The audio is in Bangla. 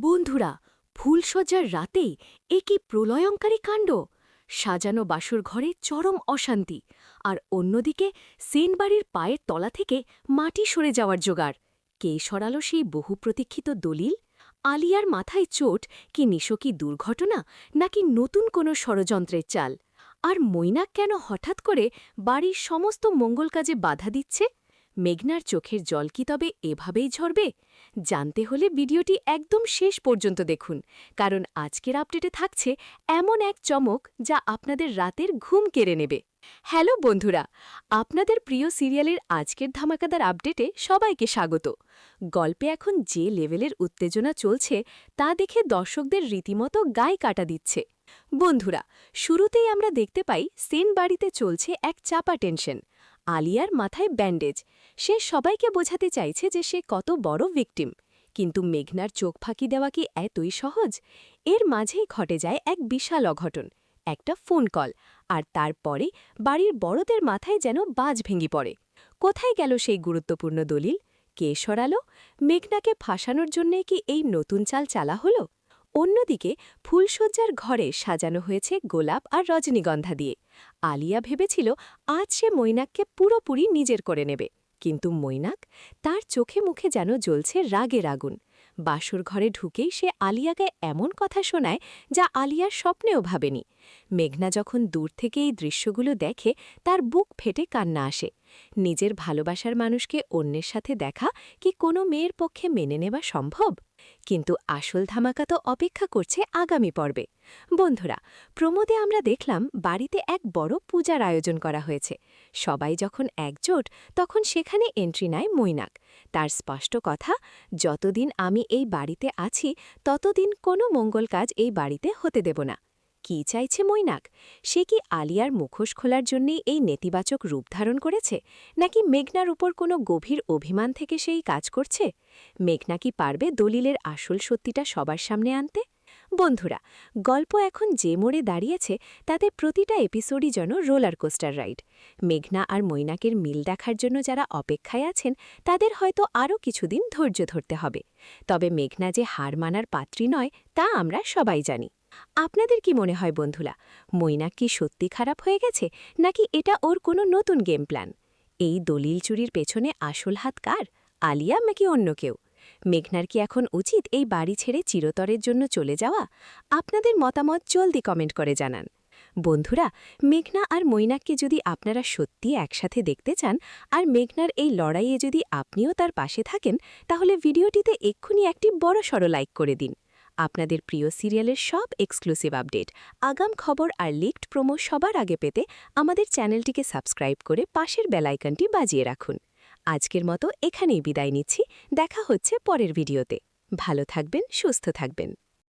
বন্ধুরা, ফুলসজ্জার রাতেই এ কি প্রলয়ঙ্কারী কাণ্ড! সাজানো বাসর ঘরে চরম অশান্তি, আর অন্যদিকে সেনবাড়ির পায়ের তলা থেকে মাটি সরে যাওয়ার জোগাড়। কে সরালো সেই বহু প্রতীক্ষিত দলিল? আলিয়ার মাথায় চোট, কি নিশকি দুর্ঘটনা, নাকি নতুন কোনো ষড়যন্ত্রের চাল? আর মৈনাক কেন হঠাৎ করে বাড়ির সমস্ত মঙ্গল কাজে বাধা দিচ্ছে? মেঘনার চোখের জল কি তবে এভাবেই ঝরবে? জানতে হলে ভিডিওটি একদম শেষ পর্যন্ত দেখুন, কারণ আজকের আপডেটে থাকছে এমন এক চমক যা আপনাদের রাতের ঘুম কেড়ে নেবে। হ্যালো বন্ধুরা, আপনাদের প্রিয় সিরিয়ালের আজকের ধামাকাদার আপডেটে সবাইকে স্বাগত। গল্পে এখন যে লেভেলের উত্তেজনা চলছে তা দেখে দর্শকদের রীতিমতো গায়ে কাটা দিচ্ছে। বন্ধুরা, শুরুতেই আমরা দেখতে পাই সেন বাড়িতে চলছে এক চাপা টেনশন। আলিয়ার মাথায় ব্যান্ডেজ। সে সবাইকে বোঝাতে চাইছে যে সে কত বড় ভিকটিম, কিন্তু মেঘনার চোখ ফাঁকি দেওয়া কি এতই সহজ? এর মাঝেই ঘটে যায় এক বিশাল অঘটন, একটা ফোন কল, আর তারপরে বাড়ির বড়দের মাথায় যেন বাজ ভেঙে পড়ে। কোথায় গেল সেই গুরুত্বপূর্ণ দলিল? কে সরালো? মেঘনাকে ফাঁসানোর জন্যে কি এই নতুন চাল চালা হলো? অন্যদিকে ফুলসজ্জার ঘরে সাজানো হয়েছে গোলাপ আর রজনীগন্ধা দিয়ে। আলিয়া ভেবেছিল আজ সে মৈনাককে পুরোপুরি নিজের করে নেবে, কিন্তু মৈনাক, তার চোখে মুখে যেন জ্বলছে রাগের আগুন। বাসর ঘরে ঢুকেই সে আলিয়াকে এমন কথা শোনায় যা আলিয়ার স্বপ্নেও ভাবেনি। মেঘনা যখন দূর থেকে এই দৃশ্যগুলো দেখে, তার বুক ফেটে কান্না আসে। নিজের ভালোবাসার মানুষকে অন্যের সাথে দেখা কি কোনো মেয়ের পক্ষে মেনে নেওয়া সম্ভব? কিন্তু আসল ধামাকা তো অপেক্ষা করছে আগামী পর্বে। বন্ধুরা, প্রমোদে আমরা দেখলাম বাড়িতে এক বড় পূজার আয়োজন করা হয়েছে। সবাই যখন একজোট, তখন সেখানে এন্ট্রি নেয় মৈনাক। তার স্পষ্ট কথা, যতদিন আমি এই বাড়িতে আছি ততদিন কোনো মঙ্গল কাজ এই বাড়িতে হতে দেব না। কি চাইছে মৈনাক? সে কি আলিয়ার মুখোশ খোলার জন্যেই এই নেতিবাচক রূপ ধারণ করেছে, নাকি মেঘনার উপর কোনো গভীর অভিমান থেকে সেই কাজ করছে? মেঘনা কি পারবে দলিলের আসল সত্যিটা সবার সামনে আনতে? বন্ধুরা, গল্প এখন যে মোড়ে দাঁড়িয়েছে তাতে প্রতিটা এপিসোডই যেন রোলার কোস্টার রাইড। মেঘনা আর মৈনাকের মিল দেখার জন্য যারা অপেক্ষায় আছেন তাদের হয়তো আরও কিছুদিন ধৈর্য ধরতে হবে। তবে মেঘনা যে হার মানার পাত্রী নয় তা আমরা সবাই জানি। আপনাদের কি মনে হয় বন্ধুরা, মৈনাক কি সত্যি খারাপ হয়ে গেছে, নাকি এটা ওর কোনো নতুন গেম প্ল্যান? এই দলিল চুরির পেছনে আসল হাত কার, আলিয়া নাকি অন্য কেউ? মেঘনার কি এখন উচিত এই বাড়ি ছেড়ে চিরতরের জন্য চলে যাওয়া? আপনাদের মতামত জলদি কমেন্ট করে জানান। বন্ধুরা, মেঘনা আর মৈনাককে যদি আপনারা সত্যি একসাথে দেখতে চান, আর মেঘনার এই লড়াইয়ে যদি আপনিও তার পাশে থাকেন, তাহলে ভিডিওটিতে এক্ষুনি একটি বড়সড় লাইক করে দিন। আপনাদের প্রিয় সিরিয়ালের সব এক্সক্লুসিভ আপডেট, আগাম খবর আর লিকড প্রোমো সবার আগে পেতে আমাদের চ্যানেলটিকে সাবস্ক্রাইব করে পাশের বেল আইকনটি বাজিয়ে রাখুন। আজকের মতো এখানেই বিদায় নিচ্ছি। দেখা হচ্ছে পরের ভিডিওতে। ভালো থাকবেন, সুস্থ থাকবেন।